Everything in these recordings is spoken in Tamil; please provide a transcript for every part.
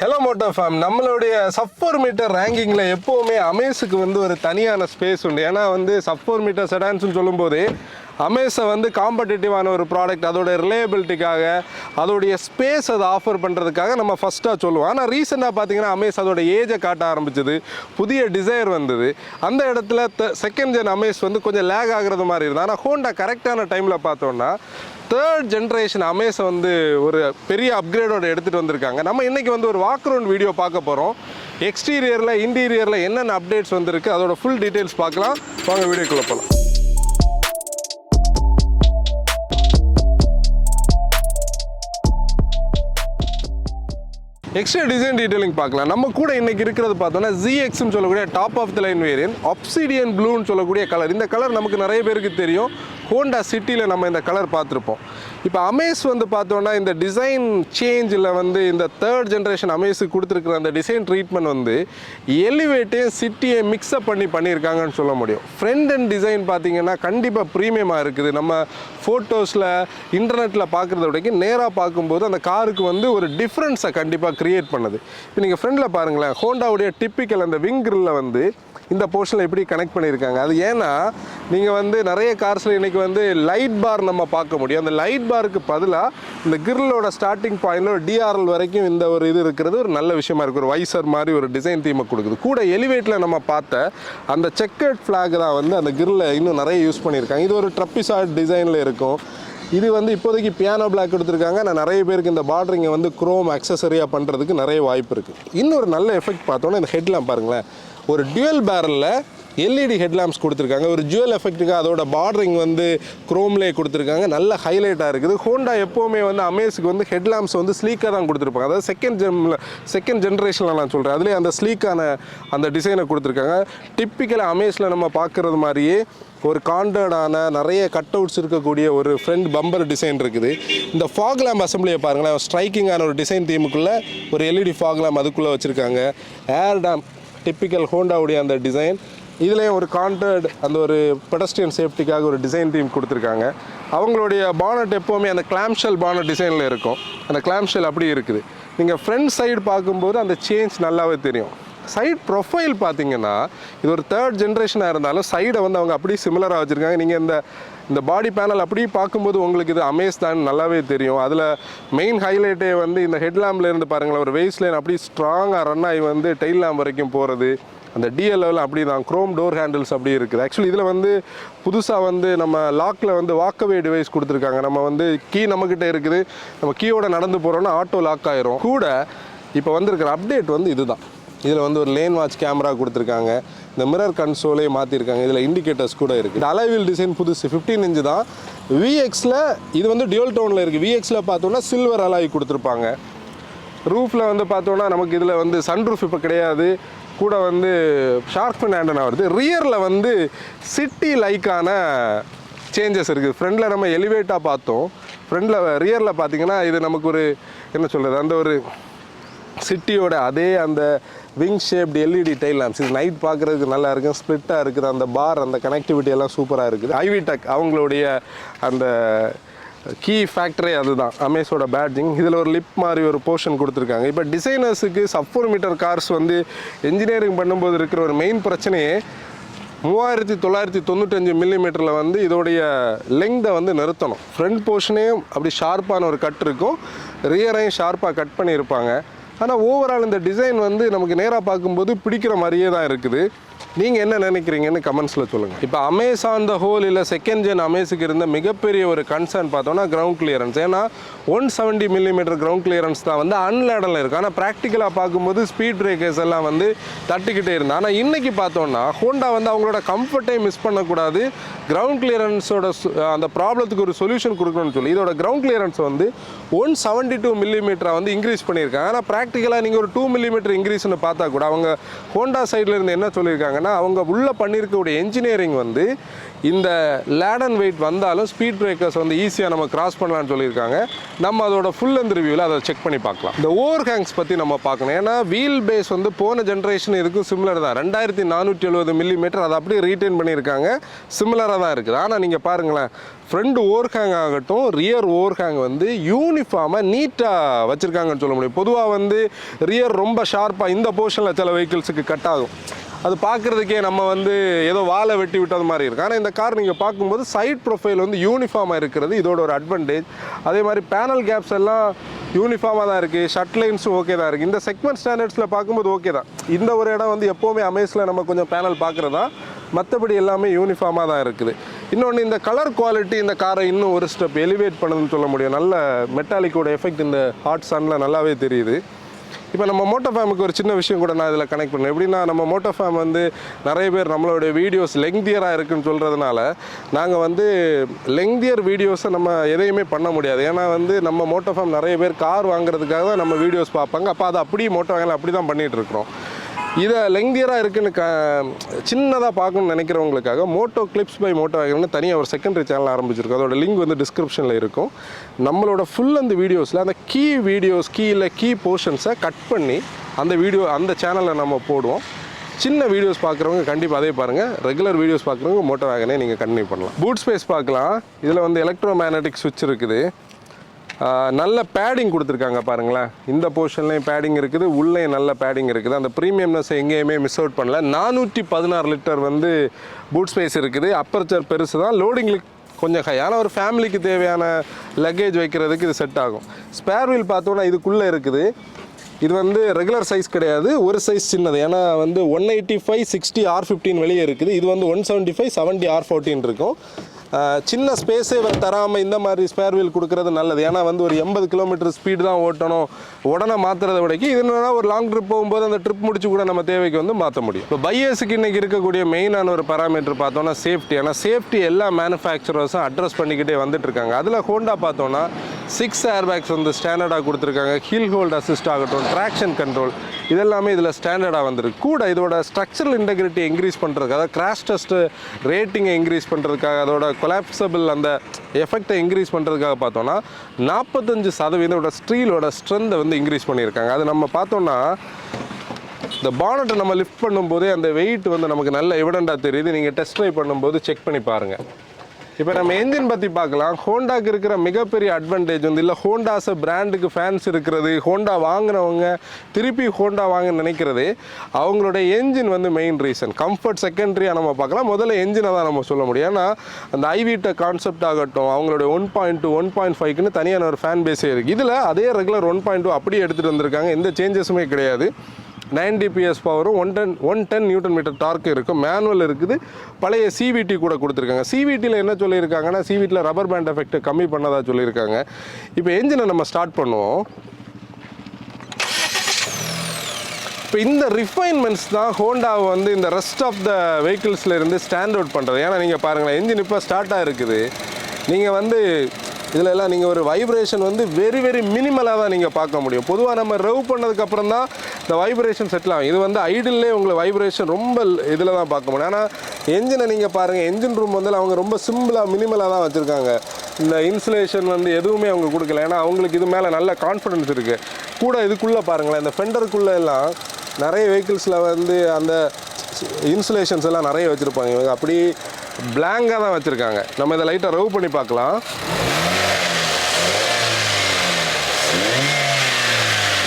ஹலோ மோட்டோ ஃபேம், நம்மளுடைய சப் 4 மீட்டர் ரேங்கிங்கில் எப்போவுமே அமேஸுக்கு வந்து ஒரு தனியான ஸ்பேஸ் உண்டு. ஏன்னா வந்து சப் 4 மீட்டர் செடான்ஸ்னு சொல்லும்போது அமேஸை வந்து காம்படிட்டிவான ஒரு ப்ராடக்ட், அதோட ரிலையபிலிட்டிக்காக, அதோடைய ஸ்பேஸ் அதை ஆஃபர் பண்ணுறதுக்காக நம்ம ஃபஸ்ட்டாக சொல்லுவோம். ஆனால் ரீசெண்டாக பார்த்தீங்கன்னா அமேஸ் அதோட ஏஜை காட்ட ஆரம்பிச்சது, புதிய டிசைர் வந்தது. அந்த இடத்துல செகண்ட் ஜென் அமேஸ் வந்து கொஞ்சம் லேக் ஆகுறது மாதிரி இருந்தது. ஆனால் ஹோண்டா கரெக்டான டைமில் பார்த்தோன்னா தேர்ட் ஜென்ரேஷன் அமேஸை வந்து ஒரு பெரிய அப்கிரேடோட எடுத்துகிட்டு வந்திருக்காங்க. நம்ம இன்றைக்கி வந்து ஒரு வாக் அரவுண்ட் வீடியோ பார்க்க போகிறோம். எக்ஸ்டீரியரில் இன்டீரியரில் என்னென்ன அப்டேட்ஸ் வந்திருக்கு அதோட ஃபுல் டீட்டெயில்ஸ் பார்க்கலாம். வாங்க வீடியோக்குள்ளே போகலாம். எக்ஸ்ட்ரா டிசைன் டீட்டெயிலிங் பார்க்கலாம். நம்ம கூட இன்றைக்கி இருக்கிறது பார்த்தோன்னா ZXன்னு சொல்லக்கூடிய top of the line variant, obsidian ப்ளூன்னு சொல்லக்கூடிய கலர். இந்த கலர் நமக்கு நிறைய பேருக்கு தெரியும், ஹோண்டா சிட்டியில் நம்ம இந்த கலர் பார்த்துருப்போம். இப்போ அமேஸ் வந்து பார்த்தோன்னா இந்த டிசைன் சேஞ்சில் வந்து இந்த தேர்ட் ஜென்ரேஷன் அமேஸுக்கு கொடுத்துருக்குற அந்த டிசைன் ட்ரீட்மெண்ட் வந்து எலிவேட்டையும் சிட்டியை மிக்ஸ்அப் பண்ணியிருக்காங்கன்னு சொல்ல முடியும். ஃப்ரண்ட் அண்ட் டிசைன் பார்த்தீங்கன்னா கண்டிப்பாக ப்ரீமியமாக இருக்குது. நம்ம ஃபோட்டோஸில் இன்டர்நெட்டில் பார்க்குறத விட நேராக பார்க்கும்போது அந்த காருக்கு வந்து ஒரு டிஃப்ரென்ஸை கண்டிப்பாக க்ரியேட் பண்ணுது. இப்போ நீங்கள் ஃப்ரண்டில் பாருங்களேன், ஹோண்டாவுடைய டிப்பிக்கல் அந்த விங் கிரில்ல வந்து இந்த போர்ஷனில் எப்படி கனெக்ட் பண்ணியிருக்காங்க. அது ஏன்னா நீங்கள் வந்து நிறைய கார்ஸில் இன்றைக்கி வந்து லைட் பார் நம்ம பார்க்க முடியும். அந்த லைட் பாருக்கு பதிலாக இந்த கிரில்லோட ஸ்டார்டிங் பாயிண்டில் ஒரு DRL வரைக்கும் இந்த ஒரு இது இருக்கிறது ஒரு நல்ல விஷயமா இருக்குது. ஒரு வைசர் மாதிரி ஒரு டிசைன் தீமை கொடுக்குது. கூட எலிவேட்டில் நம்ம பார்த்த அந்த செக்கர்ட் ஃப்ளாக் தான் வந்து அந்த கிரில்ல இன்னும் நிறைய யூஸ் பண்ணியிருக்காங்க. இது ஒரு ட்ரப்பிசாய்ட் டிசைனில் இருக்கும். இது வந்து இப்போதைக்கு பியானோ பிளாக் கொடுத்துருக்காங்க. நான் நிறைய பேருக்கு இந்த பார்டரிங்கை வந்து குரோம் அக்சசரியாக பண்ணுறதுக்கு நிறைய வாய்ப்பு இருக்குது. இன்னொரு நல்ல எஃபெக்ட் பார்த்தோன்னா இந்த ஹெட்லாம் பாருங்களேன், ஒரு டியூவல் பேரலில் LED ஹெட்லாம்ப்ஸ் கொடுத்துருக்காங்க. ஒரு ஜுவல் எஃபெக்ட்டுக்கு அதோட பார்டரிங் வந்து குரோம்லேயே கொடுத்துருக்காங்க. நல்ல ஹைலைட்டாக இருக்குது. ஹோண்டா எப்போவுமே வந்து அமேஸுக்கு வந்து ஹெட்லாம்ப்ஸ் வந்து ஸ்லீக்காக தான் கொடுத்துருப்பாங்க. அதாவது செகண்ட் ஜென்ரேஷனில் நான் சொல்கிறேன், அதுலேயே அந்த ஸ்லீக்கான அந்த டிசைனை கொடுத்துருக்காங்க. டிப்பிக்கலாக அமேஸில் நம்ம பார்க்குறது மாதிரியே ஒரு காண்டர்டான நிறைய கட் அவுட்ஸ் இருக்கக்கூடிய ஒரு ஃப்ரண்ட் பம்பர் டிசைன் இருக்குது. இந்த ஃபாக் லேம்ப் அசம்பிளியை பாருங்களேன், ஸ்ட்ரைக்கிங்கான ஒரு டிசைன் தீமுக்குள்ளே ஒரு LED ஃபாக் லேம்ப் அதுக்குள்ளே வச்சுருக்காங்க. ஏர் டேம் டிப்பிக்கல் ஹோண்டாவுடைய அந்த டிசைன். இதுலேயும் ஒரு காண்டர்ட் அந்த ஒரு பெடஸ்ட்ரியன் சேஃப்டிக்காக ஒரு டிசைன் தீம் கொடுத்துருக்காங்க. அவங்களுடைய பானட் எப்போவுமே அந்த கிளாம்ஷெல் பானட் டிசைனில் இருக்கும். அந்த கிளாம்ஷெல் அப்படி இருக்குது. நீங்கள் ஃப்ரண்ட் சைடு பார்க்கும்போது அந்த சேஞ்ச் நல்லாவே தெரியும். சைட் ப்ரொஃபைல் பார்த்தீங்கன்னா இது ஒரு தேர்ட் ஜென்ரேஷனாக இருந்தாலும் சைடை வந்து அவங்க அப்படியே சிமிலராக வச்சுருக்காங்க. நீங்கள் இந்த பாடி பேனல் அப்படியே பார்க்கும்போது உங்களுக்கு இது அமேஸ் தான் நல்லாவே தெரியும். அதில் மெயின் ஹைலைட்டே வந்து இந்த ஹெட்லாம்பில் இருந்து பாருங்களேன், ஒரு வெய்ஸ் லைன் அப்படியே ஸ்ட்ராங்காக ரன் ஆகி வந்து டெயில் லேம்ப் வரைக்கும் போகிறது. அந்த DLL அப்படி தான், குரோம் டோர் ஹேண்டில்ஸ் அப்படி இருக்குது. ஆக்சுவலி இதில் வந்து புதுசாக வந்து நம்ம லாக்கில் வந்து வாக்கவே டிவைஸ் கொடுத்துருக்காங்க. நம்ம வந்து கீ நம்மக்கிட்ட இருக்குது, நம்ம கீயோட நடந்து போகிறோன்னா ஆட்டோ லாக் ஆயிரும். கூட இப்போ வந்திருக்கிற அப்டேட் வந்து இதுதான். இதில் வந்து ஒரு லேன் வாட்ச் கேமரா கொடுத்துருக்காங்க. இந்த மிரர் கன்சோலே மாற்றிருக்காங்க. இதில் இண்டிகேட்டர்ஸ் கூட இருக்குது. இந்த அலைவில் டிசைன் புதுசு 15 இன்ச்சு தான். VXல இது வந்து டியூல் டோனில் இருக்குது. VXல பார்த்தோன்னா சில்வர் அலாய் கொடுத்துருப்பாங்க. ரூஃபில் வந்து பார்த்தோன்னா நமக்கு இதில் வந்து சன்ரூஃப் இப்போ கிடையாது. கூட வந்து ஷார்க் ஃபின் ஆண்டனா வருது. ரியரில் வந்து சிட்டி லைக்கான சேஞ்சஸ் இருக்குது. ஃப்ரண்டில் நம்ம எலிவேட்டாக பார்த்தோம். ரியரில் பார்த்தீங்கன்னா இது நமக்கு ஒரு என்ன சொல்கிறது, அந்த ஒரு சிட்டியோட அதே அந்த wing shaped LED tail lamps. இது நைட் பார்க்குறதுக்கு நல்லா இருக்கும். ஸ்ப்ளிட்டாக இருக்குது. அந்த பார் அந்த கனெக்டிவிட்டி எல்லாம் சூப்பராக இருக்குது. ஐவிடெக் அவங்களுடைய அந்த கீ ஃபேக்டரே அதுதான், அமேஸோட பேட்ஜிங். இதில் ஒரு லிப் மாதிரி ஒரு போர்ஷன் கொடுத்துருக்காங்க. இப்போ டிசைனர்ஸுக்கு சப் 4 மீட்டர் கார்ஸ் வந்து என்ஜினியரிங் பண்ணும்போது இருக்கிற ஒரு மெயின் பிரச்சனையே 3995 மில்லிமீட்டரில் வந்து இதோடைய லெங்தை வந்து நிறுத்தணும். ஃப்ரண்ட் போர்ஷனையும் அப்படி ஷார்ப்பான ஒரு கட் இருக்கும், ரியரையும் ஷார்ப்பாக கட் பண்ணியிருப்பாங்க. ஆனால் ஓவரால் இந்த டிசைன் வந்து நமக்கு நேராக பார்க்கும்போது பிடிக்கிற மாதிரியே தான் இருக்குது. நீங்கள் என்ன நினைக்கிறீங்கன்னு கமெண்ட்ஸில் சொல்லுங்கள். இப்போ அமேஸ் ஆன் த ஹோல் இல்லை செகண்ட் ஜென் அமேஸுக்கு இருந்த மிகப்பெரிய ஒரு கன்சர்ன் பார்த்தோன்னா கிரவுண்ட் கிளியரன்ஸ். ஏன்னா 170 மில்லிமீட்டர் கிரவுண்ட் கிளியரன்ஸ் தான் வந்து அன்லேடனில் இருக்குது. ஆனால் ப்ராக்டிக்கலாக பார்க்கும்போது ஸ்பீட் பிரேக்கர்ஸ் எல்லாம் வந்து தட்டிக்கிட்டே இருந்தால். ஆனால் இன்றைக்கி பார்த்தோன்னா ஹோண்டா வந்து அவங்களோட கம்ஃபர்ட்டை மிஸ் பண்ணக்கூடாது, கிரவுண்ட் கிளியரன்ஸோட அந்த ப்ராப்ளத்துக்கு ஒரு சொல்யூஷன் கொடுக்கணும்னு சொல்லி இதோட கிரவுண்ட் கிளியரன்ஸ் வந்து 172 மில்லிமீட்டராக வந்து இன்க்ரீஸ் பண்ணியிருக்காங்க. ஆனால் ப்ராக்டிக்கலாக நீங்கள் ஒரு 2 மில்லிமீட்டர் இன்க்ரீஸ்னு பார்த்தா கூட அவங்க ஹோண்டா சைடில் இருந்து என்ன சொல்லியிருக்காங்க, சொல்லியிருக்காங்கன்னா அவங்க உள்ளே பண்ணியிருக்கக்கூடிய என்ஜினியரிங் வந்து இந்த லேட் அண்ட் வெயிட் வந்தாலும் ஸ்பீட் பிரேக்கர்ஸ் வந்து ஈஸியாக நம்ம கிராஸ் பண்ணலாம்னு சொல்லியிருக்காங்க. நம்ம அதோட ஃபுல் லென்த் ரிவ்யூவில் அதை செக் பண்ணி பார்க்கலாம். இந்த ஓவர் ஹேங்ஸ் பற்றி நம்ம பார்க்கணும். ஏன்னா வீல் பேஸ் வந்து போன ஜென்ரேஷன் இதுக்கும் சிமிலர் தான். 2470 மில்லிமீட்டர் அதை அப்படியே ரீட்டைன் பண்ணியிருக்காங்க. சிமிலராக தான் இருக்குது. ஆனால் நீங்கள் பாருங்களேன், ஃப்ரண்ட் ஓவர் ஹேங் ஆகட்டும், ரியர் ஓவர் ஹேங் வந்து யூனிஃபார்மாக நீட்டாக வச்சுருக்காங்கன்னு சொல்ல முடியும். பொதுவாக வந்து ரியர் ரொம்ப ஷார்ப்பாக இந்த போர்ஷனில் சில வெஹிக்கிள்ஸுக்கு கட் ஆகும். அது பார்க்குறதுக்கே நம்ம வந்து ஏதோ வாழை வெட்டி விட்டது மாதிரி இருக்குது. ஆனால் இந்த கார் நீங்கள் பார்க்கும்போது சைட் ப்ரொஃபைல் வந்து யூனிஃபார்மாக இருக்கிறது இதோட ஒரு அட்வான்டேஜ். அதே மாதிரி பேனல் கேப்ஸ் எல்லாம் யூனிஃபார்மாக தான் இருக்குது. ஷட் லைன்ஸும் ஓகே தான் இருக்குது. இந்த செக்மெண்ட் ஸ்டாண்டர்ட்ஸில் பார்க்கும்போது ஓகே தான். இந்த ஒரு இடம் வந்து எப்போவுமே அமேஸில் நம்ம கொஞ்சம் பேனல் பார்க்குறதா, மற்றபடி எல்லாமே யூனிஃபார்மாக தான் இருக்குது. இன்னொன்று, இந்த கலர் குவாலிட்டி இந்த காரை இன்னும் ஒரு ஸ்டெப் எலிவேட் பண்ணுதுன்னு சொல்ல முடியும். நல்ல மெட்டாலிக்கோட எஃபெக்ட் இந்த ஹாட் சன்னில் நல்லாவே தெரியுது. இப்போ நம்ம மோட்டோஃபேமுக்கு ஒரு சின்ன விஷயம் கூட நான் இதில் கனெக்ட் பண்ணேன். எப்படின்னா, நம்ம மோட்டோஃபேம் வந்து நிறைய பேர் நம்மளோட வீடியோஸ் லெங்தியராக இருக்குன்னு சொல்கிறதுனால நாங்கள் வந்து லெங்தியர் வீடியோஸை நம்ம எதையுமே பண்ண முடியாது. ஏன்னா வந்து நம்ம மோட்டோஃபேம் நிறைய பேர் கார் வாங்குறதுக்காக தான் நம்ம வீடியோஸ் பார்ப்பாங்க. அப்போ அதை அப்படியே மோட்டோஃபேமில் அப்படி தான் பண்ணிகிட்ருக்குறோம். இதை லெங்தியராக இருக்குன்னு சின்னதாக பார்க்கணுன்னு நினைக்கிறவங்களுக்காக மோட்டோ கிளிப்ஸ் பை மோட்டோ வேகன்னு தனியாக ஒரு செகண்டரி சேனல் ஆரம்பிச்சிருக்கோம். அதோட லிங்க் வந்து டிஸ்கிரிப்ஷனில் இருக்கும். நம்மளோட ஃபுல் அந்த வீடியோஸில் அந்த கீ போர்ஷன்ஸை கட் பண்ணி அந்த சேனலில் நம்ம போடுவோம். சின்ன வீடியோஸ் பார்க்குறவங்க கண்டிப்பாக அதே பாருங்கள். ரெகுலர் வீடியோஸ் பார்க்குறவங்க மோட்டோ வேகனே நீங்கள் கண்டினியூ பண்ணலாம். பூட் ஸ்பேஸ் பார்க்கலாம். இதில் வந்து எலக்ட்ரோ மேக்னெட்டிக் சுவிட்ச் இருக்குது. நல்ல பேடிங் கொடுத்துருக்காங்க பாருங்களேன். இந்த போர்ஷன்லேயும் பேடிங் இருக்குது, உள்ளேயும் நல்ல பேடிங் இருக்குது. அந்த ப்ரீமியம்னஸ் எங்கேயுமே மிஸ் அவுட் பண்ணல. 416 லிட்டர் வந்து பூட் ஸ்பேஸ் இருக்குது. அப்பர்ச்சர் பெருசு தான். லோடிங் கொஞ்சம் ஹை. ஆனால் ஒரு ஃபேமிலிக்கு தேவையான லக்கேஜ் வைக்கிறதுக்கு இது செட் ஆகும். ஸ்பேர் வீல் பார்த்தோன்னா இதுக்குள்ளே இருக்குது. இது வந்து ரெகுலர் சைஸ் கிடையாது, ஒரு சைஸ் சின்னது. ஏன்னா வந்து 185 60 R15 வெளியே இருக்குது. இது வந்து 175 70 R14 இருக்கும். சின்ன ஸ்பேஸே தராமல் இந்த மாதிரி ஸ்பேர் வீல் கொடுக்குறது நல்லது. ஏன்னா வந்து ஒரு 80 கிலோமீட்டர் ஸ்பீடு தான் ஓட்டணும், உடனே மாற்றுறத விடைக்கு இது என்னன்னா ஒரு லாங் ட்ரிப் போகும்போது அந்த ட்ரிப் முடிச்சு கூட நம்ம தேவைக்கு வந்து மாற்ற முடியும். இப்போ பையர்ஸுக்கு இன்றைக்கி இருக்கக்கூடிய மெயினான ஒரு பராமீட்டர் பார்த்தோன்னா சேஃப்டி. ஏன்னா சேஃப்டி எல்லா மேனுஃபேக்சரர்ஸும் அட்ரஸ் பண்ணிக்கிட்டே வந்துட்டுருக்காங்க. அதில் ஹோண்டா பார்த்தோன்னா 6 ஏர்பேக்ஸ் வந்து ஸ்டாண்டர்டாக கொடுத்துருக்காங்க. ஹில் ஹோல்ட் அசிஸ்ட் ஆகட்டும், ட்ராக்ஷன் கண்ட்ரோல், இதெல்லாமே இதில் ஸ்டாண்டர்டாக வந்துருக்கு. கூட இதோட ஸ்ட்ரக்சரல் இன்டெகிரிட்டி இன்க்ரீஸ் பண்ணுறதுக்கு, அதாவது கிராஷ் டெஸ்ட் ரேட்டிங்கை இன்க்ரீஸ் பண்ணுறதுக்காக, அதோட கொலாப்சபிள் அந்த எஃபெக்டை இன்க்ரீஸ் பண்ணுறதுக்காக பார்த்தோன்னா 45% ஸ்டீலோட ஸ்ட்ரென்த்தை வந்து இன்க்ரீஸ் பண்ணியிருக்காங்க. அது நம்ம பார்த்தோன்னா இந்த பானட்டை நம்ம லிஃப்ட் பண்ணும்போதே அந்த வெயிட் வந்து நமக்கு நல்ல எவிடெண்ட்டாக தெரியுது. நீங்கள் டெஸ்ட் ட்ரைவ் பண்ணும்போது செக் பண்ணி பாருங்கள். இப்போ நம்ம என்ஜின் பற்றி பார்க்கலாம். ஹோண்டாக்கு இருக்கிற மிகப்பெரிய அட்வான்டேஜ் வந்து இல்லை ஹோண்டாஸ் பிராண்டுக்கு ஃபேன்ஸ் இருக்கிறது, ஹோண்டா வாங்கினவங்க திருப்பி ஹோண்டா வாங்க நினைக்கிறது, அவங்களோட என்ஜின் வந்து மெயின் ரீசன். கம்ஃபர்ட் செகண்டரியாக நம்ம பார்க்கலாம். முதல்ல என்ஜினை தான் நம்ம சொல்ல முடியும். ஏன்னா அந்த ஐவிட்ட கான்செப்ட் ஆகட்டும், அவங்களோட 1.2 1.5க்குன்னு தனியான ஒரு ஃபேன் பேஸே இருக்குது. இதில் அதே ரெகுலர் 1.2 அப்படியே எடுத்துகிட்டு வந்திருக்காங்க. எந்த சேஞ்சஸுமே கிடையாது. 90 PS பவரும் 110 நியூட்டன் மீட்டர் டார்க்கு இருக்கும். மேனுவல் இருக்குது. பழைய சிவிடி கூட கொடுத்துருக்காங்க. சிவிடியில் என்ன சொல்லியிருக்காங்கன்னா, சிவிடியில் ரப்பர் பேண்ட் எஃபெக்ட் கம்மி பண்ணதாக சொல்லியிருக்காங்க. இப்போ என்ஜினை நம்ம ஸ்டார்ட் பண்ணுவோம். இப்போ இந்த ரிஃபைன்மெண்ட்ஸ் தான் ஹோண்டாவை வந்து இந்த ரெஸ்ட் ஆஃப் த வெஹிக்கிள்ஸில் இருந்து ஸ்டாண்ட் அவுட் பண்ணுறது. ஏன்னா நீங்கள் பாருங்களேன், என்ஜின் இப்போ ஸ்டார்ட்டாக இருக்குது. நீங்கள் வந்து இதில் எல்லாம் நீங்கள் ஒரு வைப்ரேஷன் வந்து வெரி மினிமலாக தான் நீங்கள் பார்க்க முடியும். பொதுவாக நம்ம ரெவ் பண்ணதுக்கப்புறம் தான் இந்த வைப்ரேஷன் செட்டில் ஆகும். இது வந்து ஐடில்லே உங்களுக்கு வைப்ரேஷன் ரொம்ப இதில் தான் பார்க்க முடியும். ஆனால் என்ஜினை நீங்கள் பாருங்கள், என்ஜின் ரூம் வந்து அவங்க ரொம்ப சிம்பிளாக மினிமலாக தான் வச்சுருக்காங்க. இந்த இன்சுலேஷன் வந்து எதுவுமே அவங்க கொடுக்கல. ஏன்னா அவங்களுக்கு இது மேலே நல்ல கான்ஃபிடன்ஸ் இருக்குது. கூட இதுக்குள்ளே பாருங்களேன், இந்த ஃபெண்டருக்குள்ளே எல்லாம் நிறைய வெஹிக்கிள்ஸில் வந்து அந்த இன்சுலேஷன்ஸ் எல்லாம் நிறைய வச்சுருப்பாங்க. இவங்க அப்படி பிளாங்காக தான் வச்சுருக்காங்க. நம்ம இதை லைட்டாக ரெவ் பண்ணி பார்க்கலாம்.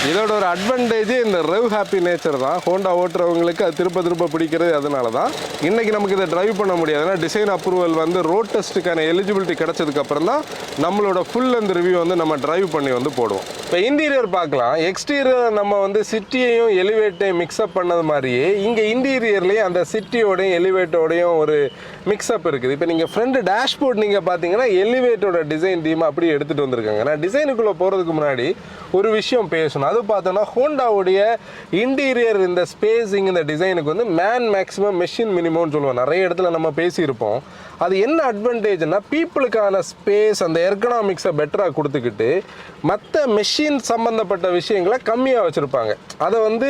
இதோட ஒரு அட்வான்டேஜ் இந்த ரெவ் ஹாப்பி நேச்சர் தான். ஹோண்டா ஓட்டுறவங்களுக்கு அது திரும்ப பிடிக்கிறது. அதனால தான் இன்றைக்கி நமக்கு இதை ட்ரைவ் பண்ண முடியாது. ஏன்னா டிசைன் அப்ரூவல் வந்து ரோட் டெஸ்ட்டுக்கான எலிஜிபிலிட்டி கிடச்சதுக்கப்புறம் தான் நம்மளோட ஃபுல் அந்த ரிவ்யூ வந்து நம்ம ட்ரைவ் பண்ணி வந்து போடுவோம். இப்போ இன்டீரியர் பார்க்கலாம். எக்ஸ்டீரியர் நம்ம வந்து சிட்டியையும் எலிவேட்டையும் மிக்ஸ்அப் பண்ணது மாதிரியே இங்கே இன்டீரியர்லேயும் அந்த சிட்டியோடையும் எலிவேட்டோடையும் ஒரு மிக்ஸ்அப் இருக்குது. இப்போ நீங்கள் ஃப்ரண்ட் டேஷ்போர்ட் நீங்கள் பார்த்தீங்கன்னா எலிவேட்டோட டிசைன் தீம் அப்படியே எடுத்துகிட்டு வந்திருக்காங்க. நான் டிசைனுக்குள்ளே போகிறதுக்கு முன்னாடி ஒரு விஷயம் பேசணும். அது அது பார்த்தோன்னா ஹோண்டாவுடைய இன்டீரியர் இந்த ஸ்பேஸிங் இந்த டிசைனுக்கு வந்து மேன் மேக்ஸிமம் மெஷின் மினிமம்னு சொல்லுவோம். நிறைய இடத்துல நம்ம பேசியிருப்போம். அது என்ன அட்வான்டேஜ்னா பீப்புளுக்கான ஸ்பேஸ் அந்த எர்கனாமிக்ஸை பெட்டராக கொடுத்துக்கிட்டு மற்ற மெஷின் சம்மந்தப்பட்ட விஷயங்களை கம்மியாக வச்சுருப்பாங்க. அதை வந்து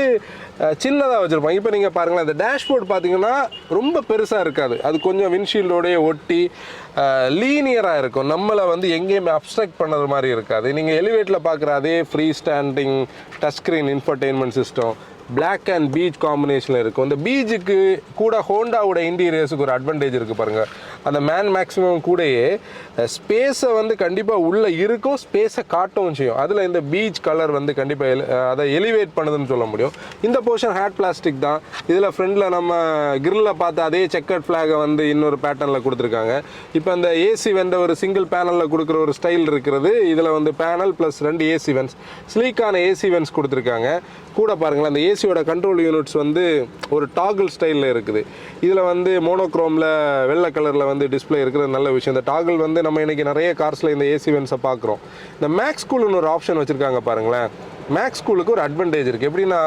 சின்னதாக வச்சுருப்பாங்க. இப்போ நீங்கள் பாருங்களேன், இந்த டேஷ்போர்ட் பார்த்தீங்கன்னா ரொம்ப பெருசாக இருக்காது. அது கொஞ்சம் விண்ட்ஷீல்டோடைய ஒட்டி லீனியராக இருக்கும். நம்மளை வந்து எங்கேயுமே அப்ஸ்ட்ரக்ட் பண்ணுறது மாதிரி இருக்காது. நீங்கள் எலிவேட்டில் பார்க்குற அதே free standing touch screen infotainment system black and peach காம்பினேஷனில் இருக்கும். இந்த பீச்சுக்கு கூட ஹோண்டாவோட இன்டீரியர்ஸுக்கு ஒரு அட்வான்டேஜ் இருக்குது பாருங்கள். அந்த மேன் மேக்ஸிமம் கூடயே ஸ்பேஸை வந்து கண்டிப்பாக உள்ளே இருக்கும், ஸ்பேஸை காட்டவும் செய்யும். அதில் இந்த பீச் கலர் வந்து கண்டிப்பாக அதை எலிவேட் பண்ணுதுன்னு சொல்ல முடியும். இந்த போர்ஷன் ஹேட் பிளாஸ்டிக் தான். இதில் ஃப்ரண்ட்டில் நம்ம கிரில்லில் பார்த்து அதே செக்கர்ட் ஃப்ளாகை வந்து இன்னொரு பேட்டர்னில் கொடுத்துருக்காங்க. இப்போ அந்த ஏசி வெண்ட ஒரு சிங்கிள் பேனலில் கொடுக்குற ஒரு ஸ்டைல் இருக்கிறது. இதில் வந்து பேனல் ப்ளஸ் 2 ஏசி வென்ஸ், ஸ்லீக்கான ஏசி வென்ஸ் கொடுத்துருக்காங்க. கூட பாருங்களேன், அந்த ஏசியோட கண்ட்ரோல் யூனிட்ஸ் வந்து ஒரு டாகிள் ஸ்டைலில் இருக்குது. இதில் வந்து மோனோக்ரோமில் வெள்ளை கலரில் வந்து டிஸ்பிளே இருக்கிறது நல்ல விஷயம். இந்த டாகிள் வந்து நம்ம இன்றைக்கி நிறைய கார்ஸில் இந்த ஏசி வென்ஸை பார்க்குறோம். இந்த மேக்ஸ் கூல்னு ஒரு ஆப்ஷன் வச்சுருக்காங்க பாருங்களேன். மேக்ஸ் கூலுக்கு ஒரு அட்வான்டேஜ் இருக்குது. எப்படின்னா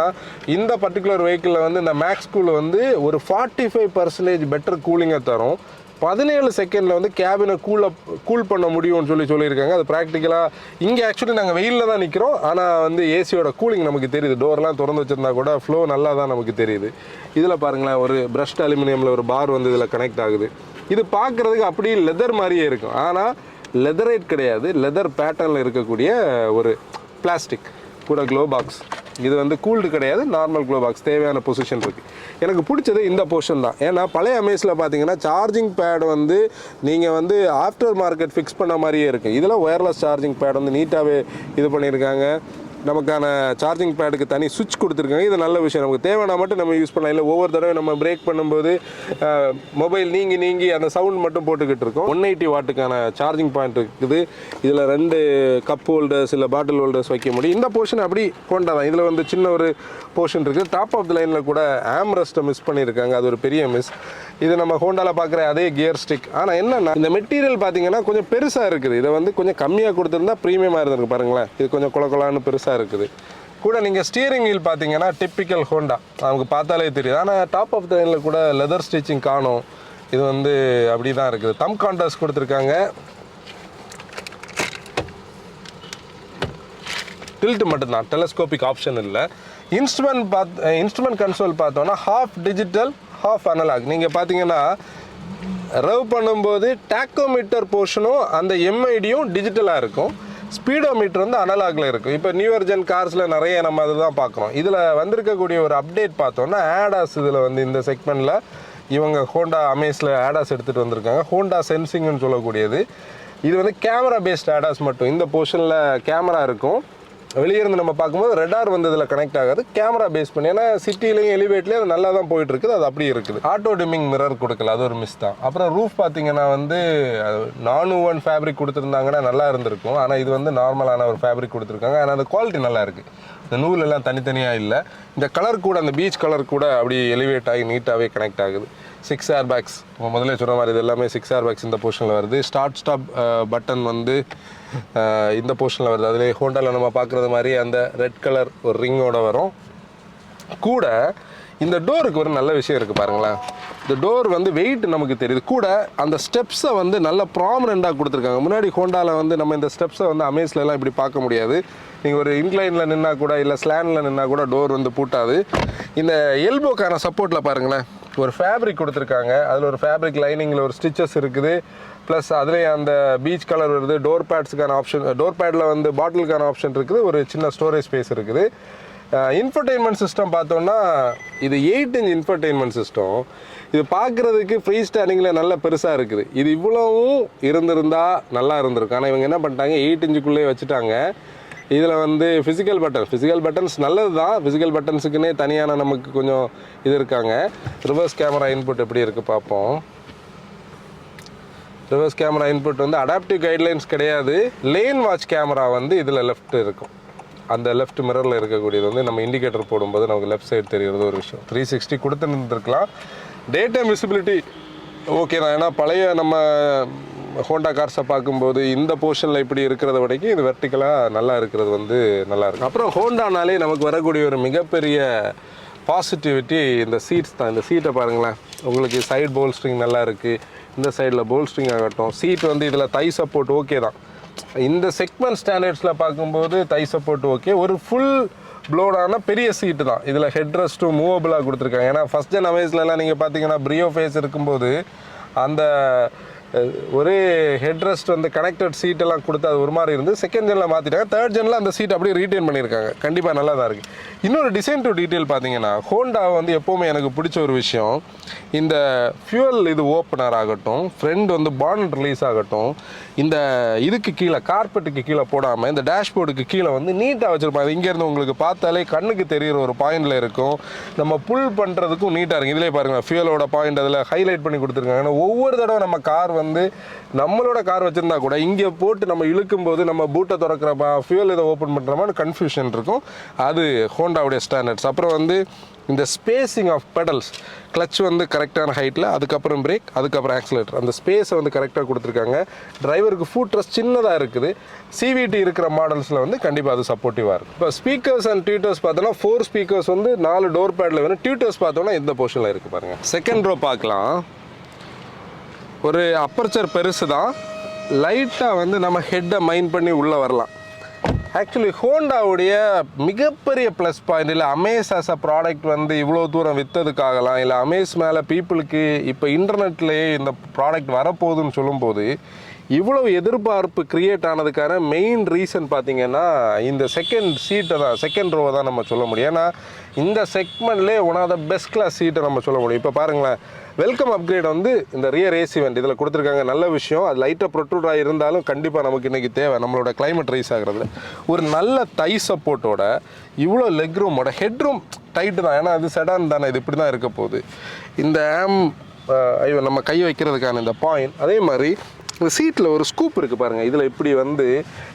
இந்த பர்டிகுலர் வெஹிக்கிளில் வந்து இந்த மேக்ஸ் கூல் வந்து ஒரு 45% பெட்டர் கூலிங்கை தரும். 17 செகண்டில் வந்து கேபினை கூல் பண்ண முடியும்னு சொல்லியிருக்காங்க. அது ப்ராக்டிக்கலாக இங்கே ஆக்சுவலி நாங்கள் வெயிலில் தான் நிற்கிறோம். ஆனால் வந்து ஏசியோட கூலிங் நமக்கு தெரியுது. டோர்லாம் திறந்து வச்சுருந்தா கூட ஃப்ளோ நல்லா தான் நமக்கு தெரியுது. இதில் பாருங்களேன், ஒரு பிரஷ்ட் அலுமினியமில் ஒரு பார் வந்து இதில் கனெக்ட் ஆகுது. இது பார்க்குறதுக்கு அப்படியே லெதர் மாதிரியே இருக்கும். ஆனால் லெதரேட் கிடையாது, லெதர் பேட்டர்னில் இருக்கக்கூடிய ஒரு பிளாஸ்டிக். கூட க்ளோ பாக்ஸ், இது வந்து கூல்டு கிடையாது, நார்மல் க்ளோ பாக்ஸ், தேவையான பொசிஷன் இருக்குது. எனக்கு பிடிச்சது இந்த போர்ஷன் தான். ஏன்னா பழைய அமேஸில் பார்த்தீங்கன்னா சார்ஜிங் பேட் வந்து நீங்கள் வந்து ஆஃப்டர் மார்க்கெட் ஃபிக்ஸ் பண்ண மாதிரியே இருக்குது. இதில் ஒயர்லெஸ் சார்ஜிங் பேட் வந்து நீட்டாகவே இது பண்ணியிருக்காங்க. நமக்கான சார்ஜிங் பேடுக்கு தனி சுவிட்ச் கொடுத்துருக்காங்க. இது நல்ல விஷயம். நமக்கு தேவையான மட்டும் நம்ம யூஸ் பண்ணலாம். இல்லை ஒவ்வொரு தடவை நம்ம பிரேக் பண்ணும்போது மொபைல் நீங்கி அந்த சவுண்ட் மட்டும் போட்டுக்கிட்டு இருக்கோம். 180 வாட்டுக்கான சார்ஜிங் பாயிண்ட் இருக்குது. இதில் 2 கப் ஹோல்டர்ஸ் இல்லை பாட்டில் ஹோல்டர்ஸ் வைக்க முடியும். இந்த போர்ஷன் அப்படி கொண்டா தான். இதில் வந்து சின்ன ஒரு போர்ஷன் இருக்குது. டாப் ஆஃப் த லைனில் கூட ஆம்ரெஸ்ட்டை மிஸ் பண்ணியிருக்காங்க. அது ஒரு பெரிய மிஸ். இது நம்ம ஹோண்டாவில் பார்க்குற அதே கியர் ஸ்டிக். ஆனால் என்னென்னா இந்த மெட்டீரியல் பார்த்தீங்கன்னா கொஞ்சம் பெருசாக இருக்குது. இதை வந்து கொஞ்சம் கம்மியாக கொடுத்துருந்தா ப்ரீமியமாக இருந்திருக்கு பாருங்களேன். இது கொஞ்சம் கொலான்னு பெருசாக இருக்குது. கூட நீங்கள் ஸ்டியரிங் வீல் பார்த்தீங்கன்னா டிப்பிக்கல் ஹோண்டா, நமக்கு பார்த்தாலே தெரியுது. ஆனால் டாப் ஆஃப் த லைனில் கூட லெதர் ஸ்டிச்சிங் காணும். இது வந்து அப்படி தான் இருக்குது. தம் கான்ட்ராஸ்ட் கொடுத்துருக்காங்க. டில்ட் மட்டும்தான், டெலஸ்கோபிக் ஆப்ஷன் இல்லை. இன்ஸ்ட்ருமெண்ட் கன்சோல் பார்த்தோன்னா ஹாஃப் டிஜிட்டல் ஹாஃப் அனலாக். நீங்கள் பார்த்தீங்கன்னா ரவ் பண்ணும்போது டாக்கோமீட்டர் போர்ஷனும் அந்த எம்ஐடியும் டிஜிட்டலாக இருக்கும். ஸ்பீடோமீட்டர் வந்து அனலாகில் இருக்கும். இப்போ நியூவர் ஜென் கார்ஸில் நிறைய நம்ம அதை தான் பார்க்குறோம். இதில் வந்திருக்கக்கூடிய ஒரு அப்டேட் பார்த்தோன்னா ஆடாஸ், இதில் வந்து இந்த செக்மெண்ட்டில் இவங்க ஹோண்டா அமேஸில் ஆடாஸ் எடுத்துகிட்டு வந்திருக்காங்க. ஹோண்டா சென்சிங்னு சொல்லக்கூடியது. இது வந்து கேமரா பேஸ்ட் ஆடாஸ் மட்டும். இந்த போர்ஷனில் கேமரா இருக்கும். வெளியே இருந்து நம்ம பார்க்கும்போது ரெடார் வந்து இதில் கனெக்ட் ஆகாது, கேமரா பேஸ் பண்ணி. ஏன்னா சிட்டிலையும் எலிவேட்லேயும் அது நல்லா தான் போயிட்டு இருக்குது. அது அப்படி இருக்குது. ஆட்டோ டிமிங் மிரர் கொடுக்கல, அது ஒரு மிஸ் தான். அப்புறம் ரூஃப் பார்த்தீங்கன்னா வந்து நான் ஃபேப்ரிக் கொடுத்துருந்தாங்கன்னா நல்லா இருந்திருக்கும். ஆனால் இது வந்து நார்மலான ஒரு ஃபேப்ரிக் கொடுத்துருக்காங்க. ஆனால் அந்த குவாலிட்டி நல்லா இருக்குது. இந்த நூல் எல்லாம் தனித்தனியாக இல்லை. இந்த கலர் கூட, அந்த பீச் கலர் கூட அப்படி எலிவேட் ஆகி நீட்டாகவே கனெக்ட் ஆகுது. 6 ஏர் பேக்ஸ், முதல்ல சொன்ன மாதிரி இது எல்லாமே 6 ஏர் பேக்ஸ் இந்த போர்ஷனில் வருது. ஸ்டாப் பட்டன் வந்து இந்த போர்ஷனில் வருது. அதிலே ஹோண்டாவில் நம்ம பார்க்குறது மாதிரி அந்த ரெட் கலர் ஒரு ரிங்கோட வரும். கூட இந்த டோருக்கு ஒரு நல்ல விஷயம் இருக்குது பாருங்களேன். இந்த டோர் வந்து வெயிட் நமக்கு தெரியுது. கூட அந்த ஸ்டெப்ஸை வந்து நல்ல ப்ராமினெண்ட்டாக கொடுத்துருக்காங்க. முன்னாடி ஹோண்டாவில் வந்து நம்ம இந்த ஸ்டெப்ஸை வந்து அமேஸ்லலாம் இப்படி பார்க்க முடியாது. நீங்கள் ஒரு இன்க்ளைனில் நின்னா கூட இல்லை ஸ்லானில் நின்னா கூட டோர் வந்து பூட்டாது. இந்த எல்போக்கான சப்போர்ட்டில் பாருங்களேன், ஒரு ஃபேப்ரிக் கொடுத்துருக்காங்க. அதில் ஒரு ஃபேப்ரிக் லைனிங்கில் ஒரு ஸ்டிச்சஸ் இருக்குது. ப்ளஸ் அதுலேயே அந்த பீச் கலர் வருது. டோர் பேட்ஸுக்கான ஆப்ஷன், டோர் பேடில் வந்து பாட்டிலுக்கான ஆப்ஷன் இருக்குது. ஒரு சின்ன ஸ்டோரேஜ் ஸ்பேஸ் இருக்குது. இன்ஃபர்டெயின்மெண்ட் சிஸ்டம் பார்த்தோன்னா இது 8 இன்ச் இன்ஃபர்டெயின்மெண்ட் சிஸ்டம். இது பார்க்குறதுக்கு ஃப்ரீ ஸ்டாண்டிங்கில் நல்ல பெருசாக இருக்குது. இது இவ்வளவும் இருந்திருந்தால் நல்லா இருந்திருக்கும். ஆனால் இவங்க என்ன பண்ணிட்டாங்க, 8 இன்ச்சுக்குள்ளே வச்சுட்டாங்க. இதில் வந்து ஃபிசிக்கல் பட்டன்ஸ் நல்லது தான். ஃபிசிக்கல் பட்டன்ஸுக்குன்னே தனியான நமக்கு கொஞ்சம் இது இருக்காங்க. ரிவர்ஸ் கேமரா இன்புட் எப்படி இருக்குது பார்ப்போம். ரிவர்ஸ் கேமரா இன்புட் வந்து அடாப்டிவ் கைட்லைன்ஸ் கிடையாது. லேன் வாட்ச் கேமரா வந்து இதில் லெஃப்ட் இருக்கும். அந்த லெஃப்ட் மிரரில் இருக்கக்கூடியது வந்து நம்ம இண்டிகேட்டர் போடும்போது நமக்கு லெஃப்ட் சைடு தெரிகிறது ஒரு விஷயம். 360 கொடுத்துருந்துருக்கலாம். டே டைம் விசிபிலிட்டி ஓகே தான். ஏன்னா பழைய நம்ம ஹோண்டா கார்ஸை பார்க்கும்போது இந்த போர்ஷனில் இப்படி இருக்கிறத வரைக்கும் இது வெர்டிக்கலாக நல்லா இருக்கிறது வந்து நல்லா இருக்கும். அப்புறம் ஹோண்டானாலே நமக்கு வரக்கூடிய ஒரு மிகப்பெரிய பாசிட்டிவிட்டி இந்த சீட்ஸ் தான். இந்த சீட்டை பாருங்களேன், உங்களுக்கு சைடு போல்ஸ்ட்ரிங் நல்லா இருக்குது, இந்த சைடில் போல்ஸ்ட்ரிங் ஆகட்டும், சீட் வந்து இதில் தை சப்போர்ட் ஓகே தான். இந்த செக்மெண்ட் ஸ்டாண்டர்ட்ஸில் பார்க்கும்போது தை சப்போர்ட் ஓகே. ஒரு ஃபுல் ப்ளோடான பெரிய சீட்டு தான். இதில் ஹெட் ரெஸ்ட்டும் மூவபிளாக கொடுத்துருக்காங்க. ஏன்னா ஃபஸ்ட் ஜென் அவேஸ்லலாம் நீங்கள் பார்த்தீங்கன்னா ப்ரியோ ஃபேஸ் இருக்கும்போது அந்த ஒரே ஹெட் ரெஸ்ட் வந்து கனெக்டட் சீட்டெல்லாம் கொடுத்து அது ஒரு மாதிரி இருந்து செகண்ட் ஜெனில் மாற்றிட்டாங்க. தேர்ட் ஜெனில் அந்த சீட் அப்படியே ரீட்டைன் பண்ணியிருக்காங்க. கண்டிப்பாக நல்லா தான் இருக்குது. இன்னொரு டிசைன் டு டீட்டெயில் பார்த்தீங்கன்னா ஹோண்டா வந்து எப்போவுமே எனக்கு பிடிச்ச ஒரு விஷயம், இந்த ஃபியூவல் இது ஓப்பனர் ஆகட்டும், ஃப்ரண்ட் வந்து பானட் ரிலீஸ் ஆகட்டும், இந்த இதுக்கு கீழே கார்பெட்டுக்கு கீழே போடாமல் இந்த டேஷ்போர்டுக்கு கீழே வந்து நீட்டாக வச்சுருப்பாங்க. இங்கேருந்து உங்களுக்கு பார்த்தாலே கண்ணுக்கு தெரிகிற ஒரு பாயிண்டில் இருக்கும். நம்ம புல் பண்ணுறதுக்கும் நீட்டாக இருக்கும். இதிலே பாருங்கள் ஃபியூவலோட பாயிண்ட் அதில் ஹைலைட் பண்ணி கொடுத்துருக்காங்க. ஏன்னா ஒவ்வொரு தடவை நம்ம கார் வந்து நம்மளோட கார் வச்சுருந்தா கூட இங்கே போட்டு நம்ம இழுக்கும்போது நம்ம பூட்டை திறக்கிறப்பா ஃபியூவல் இதை ஓப்பன் பண்ணுறோமான்னு கன்ஃபியூஷன் இருக்கும். அது ஹோண்டாவுடைய ஸ்டாண்டர்ட்ஸ். அப்புறம் வந்து இந்த ஸ்பேஸிங் ஆஃப் பெடல்ஸ், கிளச் வந்து கரெக்டான ஹைட்டில், அதுக்கப்புறம் பிரேக், அதுக்கப்புறம் ஆக்சிலேட்டர், அந்த ஸ்பேஸை வந்து கரெக்டாக கொடுத்துருக்காங்க. டிரைவருக்கு ஃபுட் ரெஸ்ட் சின்னதாக இருக்குது. சிவிடி இருக்கிற மாடல்ஸில் வந்து கண்டிப்பாக அது சப்போர்ட்டிவாக இருக்கும். இப்போ ஸ்பீக்கர்ஸ் அண்ட் டியூட்டர்ஸ் பார்த்தோன்னா 4 ஸ்பீக்கர்ஸ் வந்து 4 டோர் பேடில் வேணும். டியூட்டர்ஸ் பார்த்தோன்னா இந்த போர்ஷனில் இருக்குது பாருங்கள். செகண்ட் ரோ பார்க்கலாம். ஒரு அப்பர்ச்சர் பெருசு தான், லைட்டாக வந்து நம்ம ஹெட்டை மைண்ட் பண்ணி உள்ளே வரலாம். ஆக்சுவலி ஹோண்டாவுடைய மிகப்பெரிய ப்ளஸ் பாயிண்ட், இல்லை அமேஸ் ஆஸ் அ ப்ராடக்ட் வந்து இவ்வளோ தூரம் விற்றதுக்காகலாம், இல்லை அமேஸ் மேலே பீப்புளுக்கு இப்போ இன்டர்நெட்லேயே இந்த ப்ராடக்ட் வரப்போகுதுன்னு சொல்லும்போது இவ்வளோ எதிர்பார்ப்பு க்ரியேட் ஆனதுக்கான மெயின் ரீசன் பார்த்திங்கன்னா இந்த செகண்ட் சீட்டை தான், செகண்ட் ரோவை தான் நம்ம சொல்ல முடியும். ஏன்னா இந்த செக்மெண்ட்லேயே one of the best class சீட்டை நம்ம சொல்ல முடியும். இப்போ பாருங்களேன், வெல்கம் அப்கிரேட் வந்து இந்த ரியர் ஏசி வெண்ட் இதில் கொடுத்துருக்காங்க. நல்ல விஷயம். அது லைட்டாக ப்ரொட்ரூடாக இருந்தாலும் கண்டிப்பாக நமக்கு இன்றைக்கி தேவை நம்மளோட கிளைமேட் ரைஸ் ஆகிறதுல. ஒரு நல்ல தை சப்போர்ட்டோட இவ்வளோ லெக் ரூமோட ஹெட் ரூம் டைட்டு தான். ஏன்னா அது செடான் தானே, இது இப்படி தான் இருக்க போகுது. இந்த நம்ம கை வைக்கிறதுக்கான இந்த பாயிண்ட், அதே மாதிரி இந்த சீட்டில் ஒரு ஸ்கூப் இருக்குது பாருங்கள். இதில் இப்படி வந்து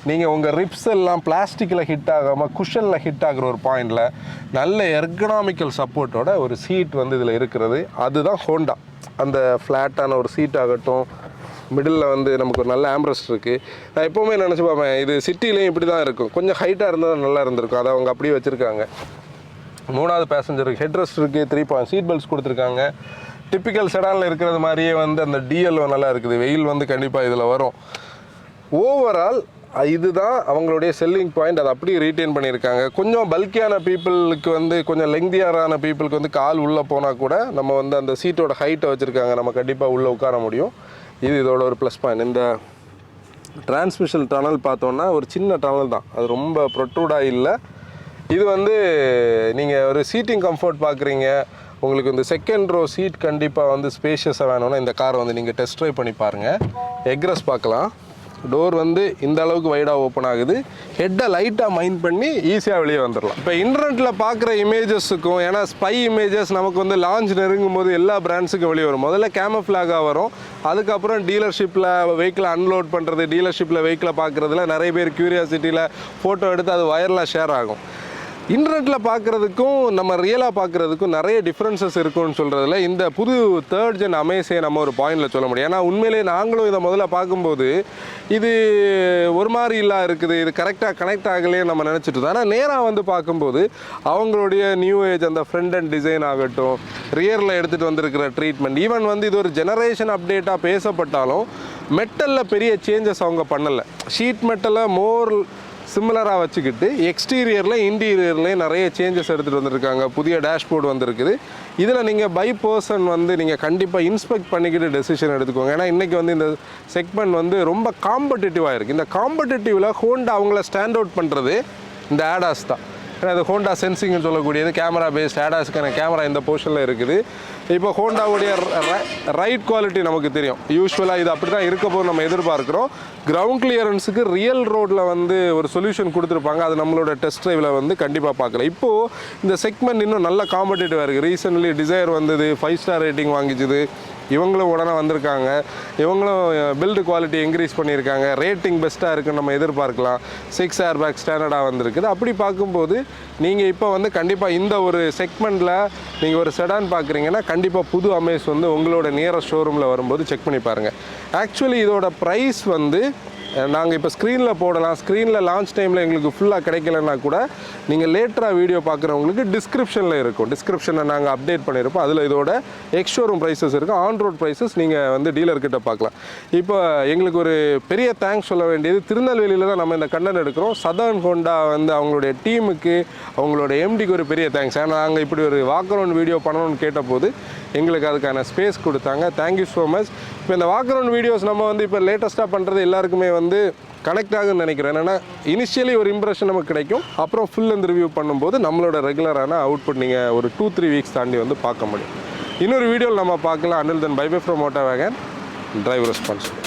நீங்கள் உங்கள் ரிப்ஸ் எல்லாம் பிளாஸ்டிக்கில் ஹிட் ஆகாமல் குஷனில் ஹிட் ஆகிற ஒரு பாயிண்டில் நல்ல எர்கனாமிக்கல் சப்போர்ட்டோட ஒரு சீட் வந்து இதில் இருக்கிறது. அதுதான் ஹோண்டா. அந்த ஃப்ளாட்டான ஒரு சீட் ஆகட்டும், மிடில் வந்து நமக்கு ஒரு நல்ல ஆம்ரஸ்ட் இருக்குது. நான் எப்போவுமே நினச்சி பார்ப்பேன், இது சிட்டிலையும் இப்படி தான் இருக்கும். கொஞ்சம் ஹைட்டாக இருந்தால் நல்லா இருந்திருக்கும். அதை அவங்க அப்படியே வச்சுருக்காங்க. 3வது பேசஞ்சருக்கு ஹெட் ரெஸ்ட் இருக்குது, 3 பாயிண்ட் சீட் பெல்ட்ஸ் கொடுத்துருக்காங்க. டிப்பிக்கல் செடானில் இருக்கிறது மாதிரியே வந்து அந்த டிஎல் நல்லா இருக்குது. வெயில் வந்து கண்டிப்பாக இதில் வரும். ஓவரால் இதுதான் அவங்களுடைய செல்லிங் பாயிண்ட். அதை அப்படியே ரீட்டைன் பண்ணியிருக்காங்க. கொஞ்சம் பல்கியான பீப்புளுக்கு வந்து, கொஞ்சம் லெங்தியரான பீப்புளுக்கு வந்து கால் உள்ளே போனால் கூட நம்ம வந்து அந்த சீட்டோட ஹைட்டை வச்சுருக்காங்க, நம்ம கண்டிப்பாக உள்ளே உட்கார முடியும். இது இதோட ஒரு ப்ளஸ் பாயிண்ட். இந்த டிரான்ஸ்மிஷன் டனல் பார்த்தோன்னா ஒரு சின்ன டனல் தான், அது ரொம்ப ப்ரொட்ரூடாக இல்லை. இது வந்து நீங்கள் ஒரு சீட்டிங் கம்ஃபர்ட் பார்க்குறீங்க, உங்களுக்கு இந்த செகண்ட் ரோ சீட் கண்டிப்பாக வந்து ஸ்பேஷியஸாக வேணும்னா இந்த காரை வந்து நீங்கள் டெஸ்ட் ட்ரைவ் பண்ணி பாருங்கள். எக்ரெஸ் பார்க்கலாம். டோர் வந்து இந்த அளவுக்கு வைடாக ஓப்பன் ஆகுது. ஹெட்டை லைட்டாக மைண்ட் பண்ணி ஈஸியாக வெளியே வந்துடலாம். இப்போ இன்டர்நெட்டில் பார்க்குற இமேஜஸுக்கும், ஏன்னா ஸ்பை இமேஜஸ் நமக்கு வந்து லான்ச் நெருங்கும் போது எல்லா பிராண்ட்ஸுக்கும் வெளியே வரும். முதல்ல கேமஃப்ளாகாக வரும், அதுக்கப்புறம் டீலர்ஷிப்பில் வெஹிக்கிளை அன்லோட் பண்ணுறது, டீலர்ஷிப்பில் வெஹிக்கிளை பார்க்குறதுல நிறைய பேர் க்யூரியாசிட்டியில் ஃபோட்டோ எடுத்து அது வைரலாக ஷேர் ஆகும். இன்டர்நெட்டில் பார்க்குறதுக்கும் நம்ம ரியலாக பார்க்குறதுக்கும் நிறைய டிஃப்ரென்சஸ் இருக்குன்னு சொல்கிறதுல இந்த புது 3rd ஜென் அமேஸே நம்ம ஒரு பாயிண்டில் சொல்ல முடியும். ஏன்னா உண்மையிலேயே நாங்களும் இதை முதல்ல பார்க்கும்போது இது ஒரு மாதிரி இல்லை இருக்குது, இது கரெக்டாக கனெக்ட் ஆகலையே நம்ம நினச்சிட்டு இருந்தோம். ஆனால் நேராக வந்து பார்க்கும்போது அவங்களுடைய நியூ ஏஜ் அந்த ஃப்ரண்ட் அண்ட் டிசைன் ஆகட்டும், ரியரில் எடுத்துகிட்டு வந்திருக்கிற ட்ரீட்மெண்ட், ஈவன் வந்து இது ஒரு ஜெனரேஷன் அப்டேட்டாக பேசப்பட்டாலும் மெட்டலில் பெரிய சேஞ்சஸ் அவங்க பண்ணலை. ஷீட் மெட்டலை மோர் சிமிலராக வச்சுக்கிட்டு எக்ஸ்டீரியரில் இன்டீரியர்லேயும் நிறைய சேஞ்சஸ் எடுத்துகிட்டு வந்திருக்காங்க. புதிய டேஷ்போர்டு வந்திருக்குது. இதில் நீங்கள் பை பர்சன் வந்து நீங்கள் கண்டிப்பாக இன்ஸ்பெக்ட் பண்ணிக்கிட்டு டெசிஷன் எடுத்துக்கோங்க. ஏன்னா இன்றைக்கி வந்து இந்த செக்மெண்ட் வந்து ரொம்ப காம்படிட்டிவாக இருக்குது. இந்த காம்படிட்டிவில் ஹோண்டா அவங்கள ஸ்டாண்ட் அவுட் பண்ணுறது இந்த ஆடாஸ் தான். ஏன்னா இது ஹோண்டா சென்சிங்னு சொல்லக்கூடியது கேமரா பேஸ்ட். ஆடாஸ்க்கான கேமரா இந்த போர்ஷனில் இருக்குது. இப்போ ஹோண்டாவுடைய ரைட் குவாலிட்டி நமக்கு தெரியும். யூஸ்வலாக இது அப்படி தான் இருக்க போது நம்ம எதிர்பார்க்குறோம். கிரவுண்ட் கிளியரன்ஸுக்கு ரியல் ரோட்டில் வந்து ஒரு சொல்யூஷன் கொடுத்துருப்பாங்க. அது நம்மளோட டெஸ்ட் ட்ரைவில் வந்து கண்டிப்பாக பார்க்கலாம். இப்போது இந்த செக்மெண்ட் இன்னும் நல்ல காம்படிட்டிவாக இருக்குது. ரீசென்ட்லி டிசைர் வந்தது, 5 ஸ்டார் ரேட்டிங் வாங்கிச்சுது. இவங்களும் உடனே வந்திருக்காங்க. இவங்களும் பில்டு குவாலிட்டி இன்க்ரீஸ் பண்ணியிருக்காங்க. ரேட்டிங் பெஸ்ட்டாக இருக்குன்னு நம்ம எதிர்பார்க்கலாம். 6 ஏர்பேக் ஸ்டாண்டர்டாக வந்திருக்குது. அப்படி பார்க்கும்போது நீங்கள் இப்போ வந்து கண்டிப்பாக இந்த ஒரு செக்மெண்ட்டில் நீங்கள் ஒரு செடான் பார்க்குறீங்கன்னா கண்டிப்பாக புது அமேஸ் வந்து உங்களோட நியரஸ்ட் ஷோரூமில் வரும்போது செக் பண்ணி பாருங்கள். ஆக்சுவலி இதோட ப்ரைஸ் வந்து நாங்கள் இப்போ ஸ்க்ரீனில் போடலாம், ஸ்க்ரீனில் லான்ச் டைமில் எங்களுக்கு ஃபுல்லாக கிடைக்கலன்னா கூட நீங்கள் லேட்டராக வீடியோ பார்க்குறவங்களுக்கு டிஸ்கிரிப்ஷனில் இருக்கும், டிஸ்கிரிப்ஷனில் நாங்கள் அப்டேட் பண்ணியிருப்போம். அதில் இதோட எக்ஸ்ஷோரூம் ப்ரைஸஸ் இருக்குது, ஆன் ரோட் ப்ரைஸஸ் நீங்கள் வந்து டீலர்கிட்ட பார்க்கலாம். இப்போ எங்களுக்கு ஒரு பெரிய தேங்க்ஸ் சொல்ல வேண்டியது, திருநெல்வேலியில் தான் நம்ம இந்த கண்டென்ட் எடுக்கிறோம். சதர்ன் ஹோண்டா வந்து அவங்களுடைய டீமுக்கு, அவங்களோட எம்டிக்கு ஒரு பெரிய தேங்க்ஸ். ஏன்னா நாங்கள் இப்படி ஒரு வாக் அரவுண்ட் வீடியோ பண்ணணும்னு கேட்டபோது எங்களுக்கு அதுக்கான ஸ்பேஸ் கொடுத்தாங்க. Thank you so much. இப்போ இந்த வாக் அரவுண்ட் வீடியோஸ் நம்ம வந்து இப்போ லேட்டஸ்ட்டாக பண்ணுறது எல்லாருக்குமே வந்து கனெக்ட் ஆகுன்னு நினைக்கிறேன். என்னென்னா இனிஷியலி ஒரு இம்ப்ரெஷன் நமக்கு கிடைக்கும், அப்புறம் ஃபுல் அண்ட் ரிவ்யூ பண்ணும்போது நம்மளோட ரெகுலரான அவுட்புட் நீங்கள் ஒரு 2-3 வீக்ஸ் தாண்டி வந்து பார்க்க முடியும். இன்னொரு வீடியோவில் நம்ம பார்க்கலாம். Until then bye bye from Motor Vikatan, driver responsibility.